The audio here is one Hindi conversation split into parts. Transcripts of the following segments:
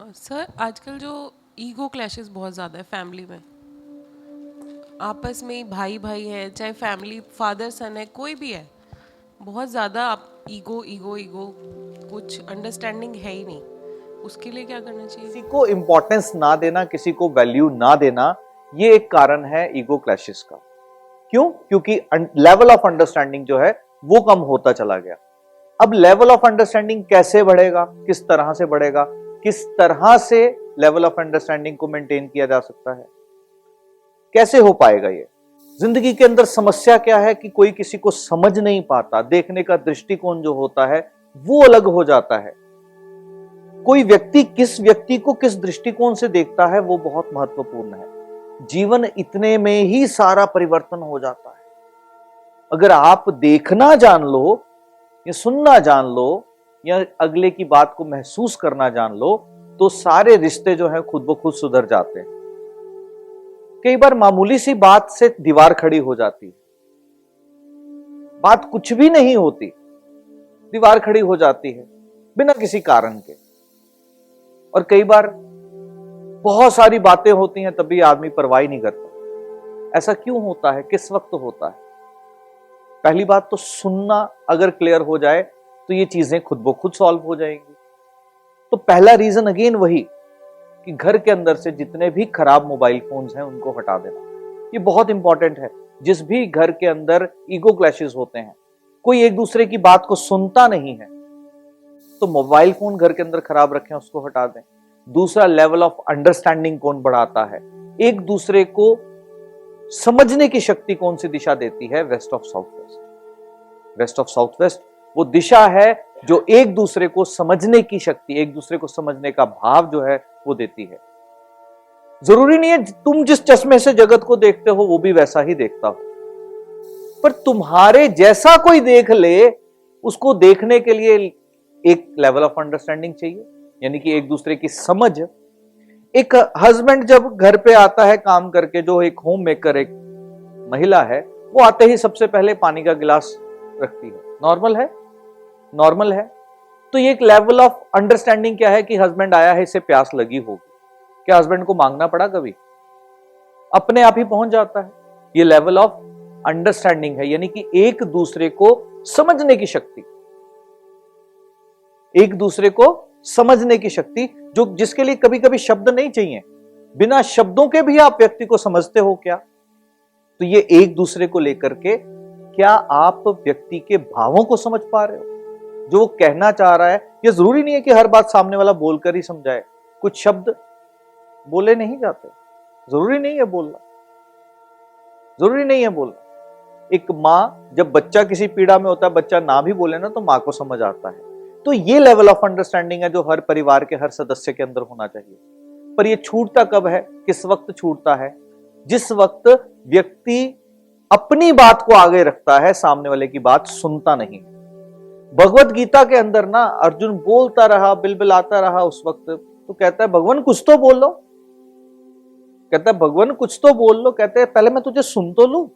सर आजकल जो ईगो क्लैशेस बहुत ज़्यादा है फैमिली में। आपस में ही भाई भाई है, चाहे फैमिली फादर सन है, कोई भी है, बहुत ज़्यादा आप ईगो ईगो ईगो, कुछ अंडरस्टैंडिंग है ही नहीं। उसके लिए क्या करना चाहिए? किसी को इंपॉर्टेंस ना देना, किसी को वैल्यू ना देना, ये एक कारण है ईगो क्लैशेस का। क्यों? क्योंकि लेवल ऑफ अंडरस्टैंडिंग जो है वो कम होता चला गया। अब लेवल ऑफ अंडरस्टैंडिंग कैसे बढ़ेगा, किस तरह से बढ़ेगा, किस तरह से लेवल ऑफ अंडरस्टैंडिंग को मेंटेन किया जा सकता है, कैसे हो पाएगा ये? जिंदगी के अंदर समस्या क्या है कि कोई किसी को समझ नहीं पाता, देखने का दृष्टिकोण जो होता है वो अलग हो जाता है। कोई व्यक्ति किस व्यक्ति को किस दृष्टिकोण से देखता है वो बहुत महत्वपूर्ण है। जीवन इतने में ही सारा परिवर्तन हो जाता है। अगर आप देखना जान लो या सुनना जान लो या अगले की बात को महसूस करना जान लो तो सारे रिश्ते जो हैं खुद ब खुद सुधर जाते हैं। कई बार मामूली सी बात से दीवार खड़ी हो जाती है, बात कुछ भी नहीं होती, दीवार खड़ी हो जाती है बिना किसी कारण के। और कई बार बहुत सारी बातें होती हैं तब भी आदमी परवाह नहीं करता। ऐसा क्यों होता है, किस वक्त होता है? पहली बात तो सुनना अगर क्लियर हो जाए तो ये चीजें खुद ब खुद सॉल्व हो जाएंगी। तो पहला रीजन अगेन वही कि घर के अंदर से जितने भी खराब मोबाइल फोन्स हैं उनको हटा देना। ये बहुत इंपॉर्टेंट है। जिस भी घर के अंदर ईगो क्लैशेस होते हैं, कोई एक दूसरे की बात को सुनता नहीं है, तो मोबाइल फोन घर के अंदर खराब रखें, उसको हटा दें। दूसरा, लेवल ऑफ अंडरस्टैंडिंग कौन बढ़ाता है, एक दूसरे को समझने की शक्ति कौन सी दिशा देती है? West of south west. West of south west वो दिशा है जो एक दूसरे को समझने की शक्ति, एक दूसरे को समझने का भाव जो है वो देती है। जरूरी नहीं है तुम जिस चश्मे से जगत को देखते हो वो भी वैसा ही देखता हो, पर तुम्हारे जैसा कोई देख ले, उसको देखने के लिए एक लेवल ऑफ अंडरस्टैंडिंग चाहिए, यानी कि एक दूसरे की समझ। एक हस्बैंड जब घर पे आता है काम करके, जो एक होम मेकर एक महिला है, वो आते ही सबसे पहले पानी का गिलास रखती है। नॉर्मल है, नॉर्मल है। तो ये एक लेवल ऑफ अंडरस्टैंडिंग क्या है कि हस्बैंड आया है, इसे प्यास लगी होगी। क्या हस्बैंड को मांगना पड़ा कभी? अपने आप ही पहुंच जाता है। ये लेवल ऑफ अंडरस्टैंडिंग है, यानी कि एक दूसरे को समझने की शक्ति, एक दूसरे को समझने की शक्ति, जो जिसके लिए कभी कभी शब्द नहीं चाहिए, बिना शब्दों के भी आप व्यक्ति को समझते हो क्या? तो ये एक दूसरे को लेकर के, क्या आप व्यक्ति के भावों को समझ पा रहे हो, जो वो कहना चाह रहा है? ये जरूरी नहीं है कि हर बात सामने वाला बोलकर ही समझाए, कुछ शब्द बोले नहीं जाते, जरूरी नहीं है बोलना, जरूरी नहीं है बोलना। एक मां, जब बच्चा किसी पीड़ा में होता है, बच्चा ना भी बोले ना तो मां को समझ आता है। तो ये लेवल ऑफ अंडरस्टैंडिंग है जो हर परिवार के हर सदस्य के अंदर होना चाहिए। पर ये छूटता कब है, किस वक्त छूटता है? जिस वक्त व्यक्ति अपनी बात को आगे रखता है, सामने वाले की बात सुनता नहीं। भगवत गीता के अंदर ना अर्जुन बोलता रहा, बिलबिलाता रहा, उस वक्त तो कहता है भगवान कुछ तो बोल लो, कहता है भगवान कुछ तो बोल लो। कहते हैं पहले मैं तुझे सुन तो लूं,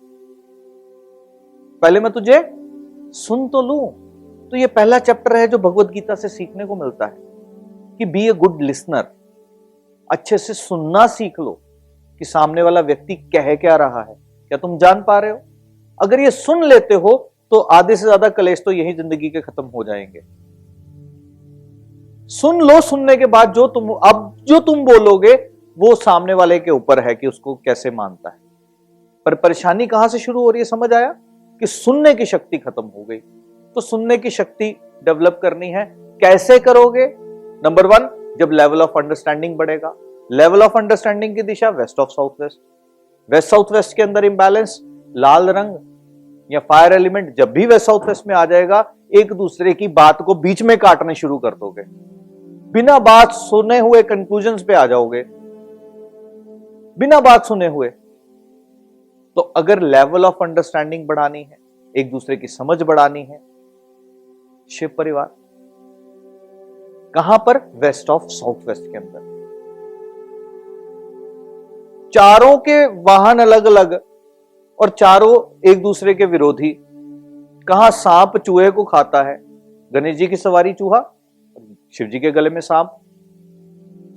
पहले मैं तुझे सुन तो लूं। तो ये पहला चैप्टर है जो भगवत गीता से सीखने को मिलता है कि बी ए गुड लिसनर। अच्छे से सुनना सीख लो कि सामने वाला व्यक्ति कह क्या रहा है, क्या तुम जान पा रहे हो? अगर ये सुन लेते हो तो आधे से ज्यादा कलेश तो यही जिंदगी के खत्म हो जाएंगे। सुन लो, सुनने के बाद जो तुम बोलोगे वो सामने वाले के ऊपर है कि उसको कैसे मानता है। पर परेशानी कहां से शुरू हो रही है, समझ आया? कि सुनने की शक्ति खत्म हो गई। तो सुनने की शक्ति डेवलप करनी है, कैसे करोगे? नंबर 1, जब लेवल ऑफ अंडरस्टैंडिंग बढ़ेगा। लेवल ऑफ अंडरस्टैंडिंग की दिशा west of south west. West south west के अंदर इंबैलेंस, लाल रंग या फायर एलिमेंट जब भी वेस्ट साउथ वेस्ट में आ जाएगा, एक दूसरे की बात को बीच में काटने शुरू कर दोगे, बिना बात सुने हुए कंक्लूजन्स पे आ जाओगे, बिना बात सुने हुए। तो अगर लेवल ऑफ अंडरस्टैंडिंग बढ़ानी है, एक दूसरे की समझ बढ़ानी है, शिव परिवार कहां पर? वेस्ट ऑफ साउथ वेस्ट के अंदर। चारों के वाहन अलग अलग और चारों एक दूसरे के विरोधी। कहां सांप चूहे को खाता है, गणेश जी की सवारी चूहा, शिव जी के गले में सांप।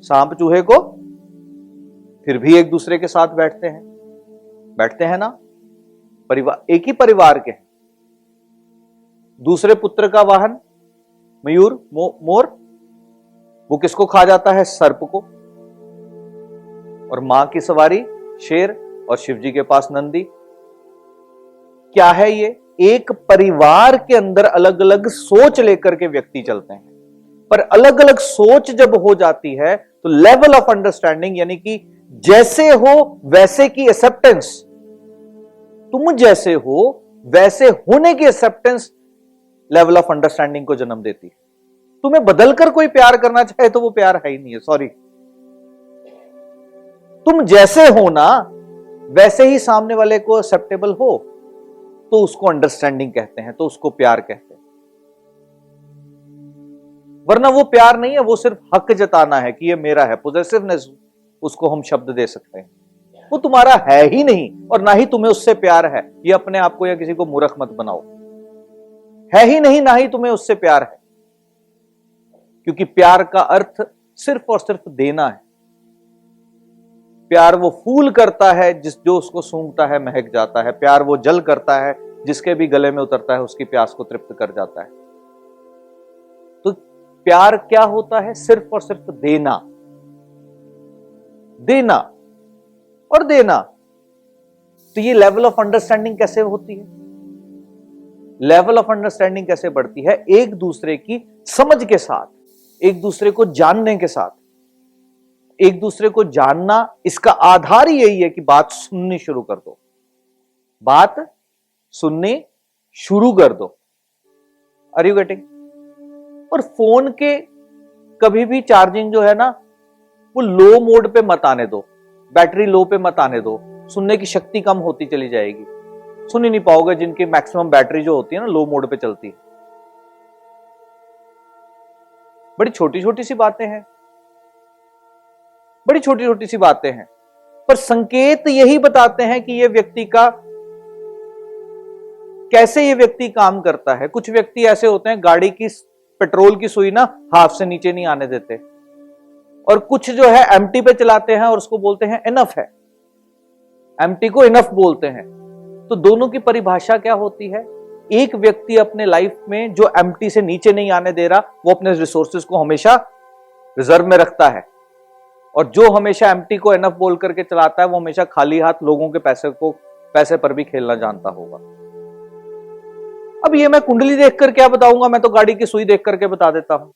सांप चूहे को, फिर भी एक दूसरे के साथ बैठते हैं ना। परिवार, एक ही परिवार के हैं। दूसरे पुत्र का वाहन मयूर, मोर, वो किसको खा जाता है? सर्प को। और मां की सवारी शेर, और शिव जी के पास नंदी। क्या है ये? एक परिवार के अंदर अलग अलग सोच लेकर के व्यक्ति चलते हैं, पर अलग अलग सोच जब हो जाती है तो लेवल ऑफ अंडरस्टैंडिंग, यानी कि जैसे हो वैसे की एक्सेप्टेंस, तुम जैसे हो वैसे होने की एक्सेप्टेंस लेवल ऑफ अंडरस्टैंडिंग को जन्म देती है। तुम्हें बदलकर कोई प्यार करना चाहे तो वो प्यार है ही नहीं है, सॉरी। तुम जैसे हो ना वैसे ही सामने वाले को एक्सेप्टेबल हो तो उसको अंडरस्टैंडिंग कहते हैं, तो उसको प्यार कहते हैं। वरना वो प्यार नहीं है, वो सिर्फ हक जताना है कि ये मेरा है, पोजेसिवनेस उसको हम शब्द दे सकते हैं। वो तुम्हारा है ही नहीं और ना ही तुम्हें उससे प्यार है। ये अपने आप को या किसी को मूर्ख मत बनाओ। है ही नहीं, ना ही तुम्हें उससे प्यार है, क्योंकि प्यार का अर्थ सिर्फ और सिर्फ देना है। प्यार वो फूल करता है जो उसको सूंघता है महक जाता है। प्यार वो जल करता है जिसके भी गले में उतरता है उसकी प्यास को तृप्त कर जाता है। तो प्यार क्या होता है? सिर्फ और सिर्फ देना, देना और देना। तो ये लेवल ऑफ अंडरस्टैंडिंग कैसे होती है? लेवल ऑफ अंडरस्टैंडिंग कैसे बढ़ती है? एक दूसरे की समझ के साथ, एक दूसरे को जानने के साथ। एक दूसरे को जानना, इसका आधार ही यही है कि बात सुननी शुरू कर दो, बात सुननी शुरू कर दो। Are you getting? और फोन के कभी भी चार्जिंग जो है ना, वो लो मोड पे मत आने दो, बैटरी लो पे मत आने दो। सुनने की शक्ति कम होती चली जाएगी, सुन ही नहीं पाओगे। जिनकी मैक्सिमम बैटरी जो होती है ना लो मोड पे चलती है। बड़ी छोटी छोटी सी बातें हैं, बड़ी छोटी छोटी सी बातें हैं, पर संकेत यही बताते हैं कि ये व्यक्ति का कैसे ये व्यक्ति काम करता है। कुछ व्यक्ति ऐसे होते हैं, गाड़ी की पेट्रोल की सुई ना हाफ से नीचे नहीं आने देते, और कुछ जो है एम्प्टी पे चलाते हैं और उसको बोलते हैं इनफ है, एम्प्टी को इनफ बोलते हैं। तो दोनों की परिभाषा क्या होती है? एक व्यक्ति अपने लाइफ में जो एम्प्टी से नीचे नहीं आने दे रहा, वो अपने रिसोर्सेज को हमेशा रिजर्व में रखता है, और जो हमेशा एम्प्टी को इनफ बोल करके चलाता है वो हमेशा खाली हाथ लोगों के पैसे पर भी खेलना जानता होगा। अब ये मैं कुंडली देख कर क्या बताऊंगा, मैं तो गाड़ी की सुई देख करके बता देता हूं।